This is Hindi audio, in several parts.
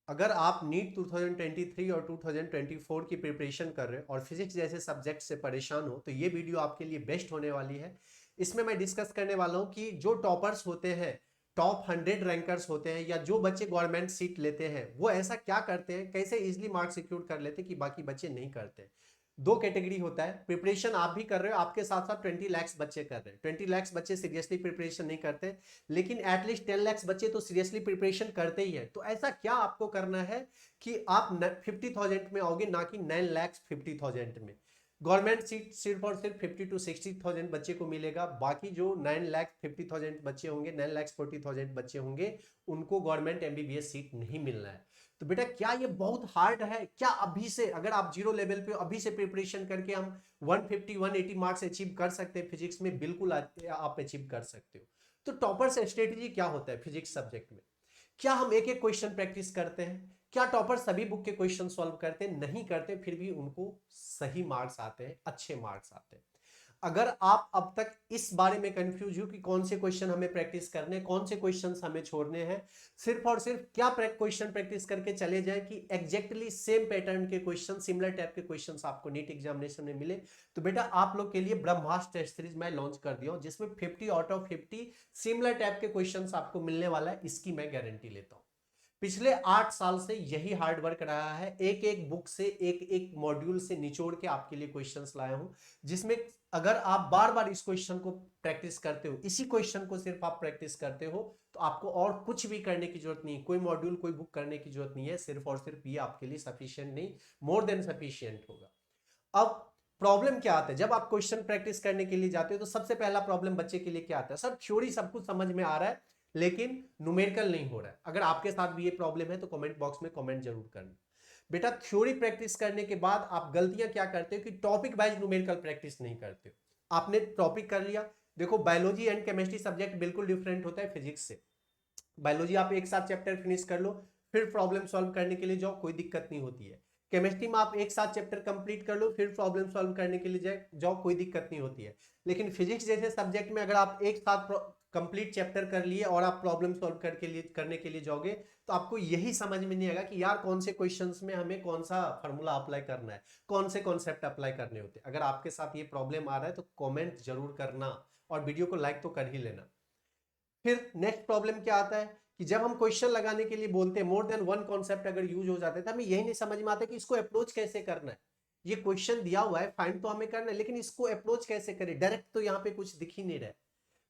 अगर आप नीट 2023 और 2024 की प्रिपरेशन कर रहे हो और फिजिक्स जैसे सब्जेक्ट से परेशान हो तो ये वीडियो आपके लिए बेस्ट होने वाली है। इसमें मैं डिस्कस करने वाला हूँ कि जो टॉपर्स होते हैं, टॉप 100 रैंकर्स होते हैं, या जो बच्चे गवर्नमेंट सीट लेते हैं, वो ऐसा क्या करते हैं, कैसे इजिली मार्क्स सिक्योर कर लेते हैं कि बाकी बच्चे नहीं करते। दो कैटेगरी होता है। प्रिपरेशन आप भी कर रहे हो, आपके साथ साथ 20 लाख बच्चे कर रहे हैं। 20 लाख बच्चे सीरियसली प्रिपरेशन नहीं करते, लेकिन एटलीस्ट 10 लाख बच्चे तो सीरियसली प्रिपरेशन करते ही है। तो ऐसा क्या आपको करना है कि आप 50,000 में आओगे, ना कि 9,50,000 में। गवर्नमेंट सीट सिर्फ और सिर्फ 50 to 60,000 बच्चे को मिलेगा। बाकी जो 9,50,000 बच्चे होंगे, 9,40,000 बच्चे होंगे, उनको गवर्नमेंट एमबीबीएस सीट नहीं मिलना है। तो बेटा क्या ये बहुत हार्ड है क्या? अभी से अगर आप जीरो लेवल पे अभी से प्रिपरेशन करके हम 150 180 मार्क्स अचीव कर सकते हैं फिजिक्स में, बिल्कुल आप अचीव कर सकते हो। तो टॉपर से स्ट्रेटेजी क्या होता है फिजिक्स सब्जेक्ट में? क्या हम एक एक क्वेश्चन प्रैक्टिस करते हैं? क्या टॉपर सभी बुक के क्वेश्चन सॉल्व करते हैं? नहीं करते, फिर भी उनको सही मार्क्स आते हैं, अच्छे मार्क्स आते हैं। अगर आप अब तक इस बारे में कंफ्यूज हो कि कौन से क्वेश्चन हमें प्रैक्टिस करने, कौन से क्वेश्चंस हमें छोड़ने हैं, सिर्फ और सिर्फ क्या क्वेश्चन प्रैक्टिस करके चले जाएं कि एग्जैक्टली सेम पैटर्न के क्वेश्चन, सिमिलर टाइप के क्वेश्चंस आपको नीट एग्जामिनेशन में मिले, तो बेटा आप लोग के लिए ब्रह्मास्त्र टेस्ट सीरीज मैं लॉन्च कर दिया हूं, जिसमें 50 आउट ऑफ 50 सिमिलर टाइप के क्वेश्चंस आपको मिलने वाला है। इसकी मैं गारंटी लेता हूं। पिछले 8 साल से यही हार्ड वर्क रहा है। एक एक बुक से, एक एक मॉड्यूल से निचोड़ के आपके लिए क्वेश्चंस लाया हूं, जिसमें अगर आप बार बार इस क्वेश्चन को प्रैक्टिस करते हो, इसी क्वेश्चन को सिर्फ आप प्रैक्टिस करते हो, तो आपको और कुछ भी करने की जरूरत नहीं, कोई मॉड्यूल कोई बुक करने की जरूरत नहीं है। सिर्फ और सिर्फ ये आपके लिए सफिशिएंट नहीं, मोर देन सफिशिएंट होगा। अब प्रॉब्लम क्या आता है जब आप क्वेश्चन प्रैक्टिस करने के लिए जाते हो? तो सबसे पहला प्रॉब्लम बच्चे के लिए क्या आता है? सर थ्योरी सब कुछ समझ में आ रहा है, लेकिन न्यूमेरिकल नहीं हो रहा है। अगर आपके साथ भी ये प्रॉब्लम है तो कमेंट बॉक्स में कमेंट जरूर करना। बेटा थ्योरी प्रैक्टिस करने के बाद आप गलतियां क्या करते हो कि टॉपिक वाइज न्यूमेरिकल प्रैक्टिस नहीं करते हो। आपने टॉपिक कर लिया, देखो बायोलॉजी एंड केमिस्ट्री सब्जेक्ट बिल्कुल डिफरेंट होता है फिजिक्स से। बायोलॉजी आप एक साथ चैप्टर फिनिश कर लो, फिर प्रॉब्लम सॉल्व करने के लिए जाओ, कोई दिक्कत नहीं होती है। केमिस्ट्री में आप एक साथ चैप्टर कंप्लीट कर लो, फिर प्रॉब्लम सॉल्व करने के लिए जाओ, कोई दिक्कत नहीं होती है। लेकिन फिजिक्स जैसे सब्जेक्ट में अगर आप एक साथ कंप्लीट चैप्टर कर लिए और आप प्रॉब्लम सॉल्व करने के लिए जाओगे, तो आपको यही समझ में नहीं आएगा कि यार कौन से क्वेश्चंस में हमें कौन सा फॉर्मूला अप्लाई करना है, कौन से कॉन्सेप्ट अप्लाई करने होते हैं। अगर आपके साथ ये प्रॉब्लम आ रहा है तो कमेंट जरूर करना और वीडियो को लाइक तो कर ही लेना। फिर नेक्स्ट प्रॉब्लम क्या आता है कि जब हम क्वेश्चन लगाने के लिए बोलते हैं, मोर देन वन कॉन्सेप्ट अगर यूज हो जाता है, तो हमें यही नहीं समझ में आता कि इसको अप्रोच कैसे करना है। ये क्वेश्चन दिया हुआ है, फाइंड तो हमें करना है, लेकिन इसको अप्रोच कैसे करें? डायरेक्ट तो यहाँ पे कुछ दिख ही नहीं रहा है।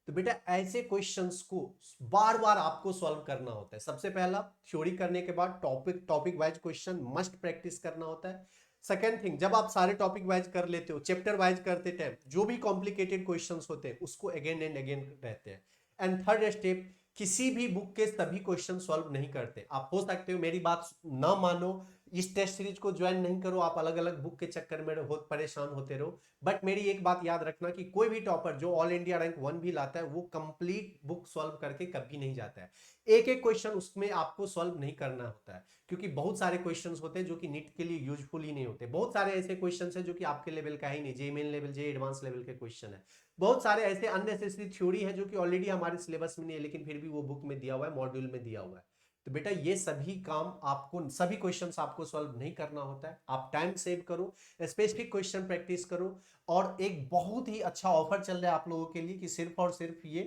तो बेटा ऐसे क्वेश्चंस को बार बार आपको सॉल्व करना होता है। सबसे पहला थ्योरी करने के बाद topic wise question must practice करना होता है। सेकेंड थिंग, जब आप सारे टॉपिक वाइज कर लेते हो, चैप्टर वाइज करते टाइम जो भी कॉम्प्लिकेटेड क्वेश्चंस होते हैं उसको अगेन एंड अगेन रहते हैं। एंड थर्ड स्टेप, किसी भी बुक के सभी क्वेश्चन सॉल्व नहीं करते। आप हो सकते हो मेरी बात ना मानो, इस टेस्ट सीरीज को ज्वाइन नहीं करो, आप अलग अलग बुक के चक्कर में बहुत परेशान होते रहो, बट मेरी एक बात याद रखना कि कोई भी टॉपर जो ऑल इंडिया रैंक 1 भी लाता है, वो कंप्लीट बुक सॉल्व करके कभी नहीं जाता है। एक एक क्वेश्चन उसमें आपको सॉल्व नहीं करना होता है, क्योंकि बहुत सारे क्वेश्चंस होते हैं जो कि नीट के लिए यूजफुल ही नहीं होते। बहुत सारे ऐसे क्वेश्चंस हैं जो कि आपके लेवल का ही नहीं, जे मेन लेवल, जे एडवांस लेवल के क्वेश्चन है। बहुत सारे ऐसे अननेसेसरी थ्योरी है जो कि ऑलरेडी हमारे सिलेबस में नहीं है, लेकिन फिर भी वो बुक में दिया हुआ है, मॉड्यूल में दिया हुआ है। तो बेटा ये सभी काम आपको, सभी क्वेश्चंस आपको सॉल्व नहीं करना होता है। आप टाइम सेव करो, स्पेसिफिक क्वेश्चन प्रैक्टिस करो। और एक बहुत ही अच्छा ऑफर चल रहा है आप लोगों के लिए कि सिर्फ और सिर्फ ये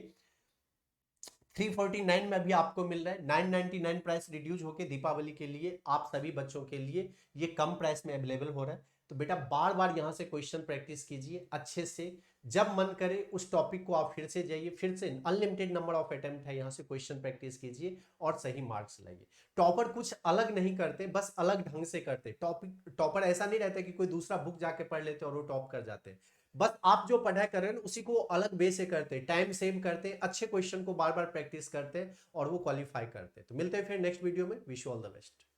349 में अभी आपको मिल रहा है। 999 प्राइस रिड्यूस होके दीपावली के लिए आप सभी बच्चों के लिए ये कम प्राइस में अवेलेबल हो रहा है। तो बेटा बार बार यहां से क्वेश्चन प्रैक्टिस कीजिए अच्छे से। जब मन करे उस टॉपिक को आप फिर से जाइए, फिर से अनलिमिटेड नंबर ऑफ अटेम्प्ट है, यहां से क्वेश्चन प्रैक्टिस कीजिए और सही मार्क्स लाइए। टॉपर कुछ अलग नहीं करते, बस अलग ढंग से करते। टॉपर ऐसा नहीं रहता कि कोई दूसरा बुक जाके पढ़ लेते और वो टॉप कर जाते हैं। बस आप जो पढ़ाई कर रहे हैं उसी को अलग वे से करते, टाइम सेव करते, अच्छे क्वेश्चन को बार बार प्रैक्टिस करते और वो क्वालिफाई करते। तो मिलते हैं फिर नेक्स्ट वीडियो में। Wish you all the best.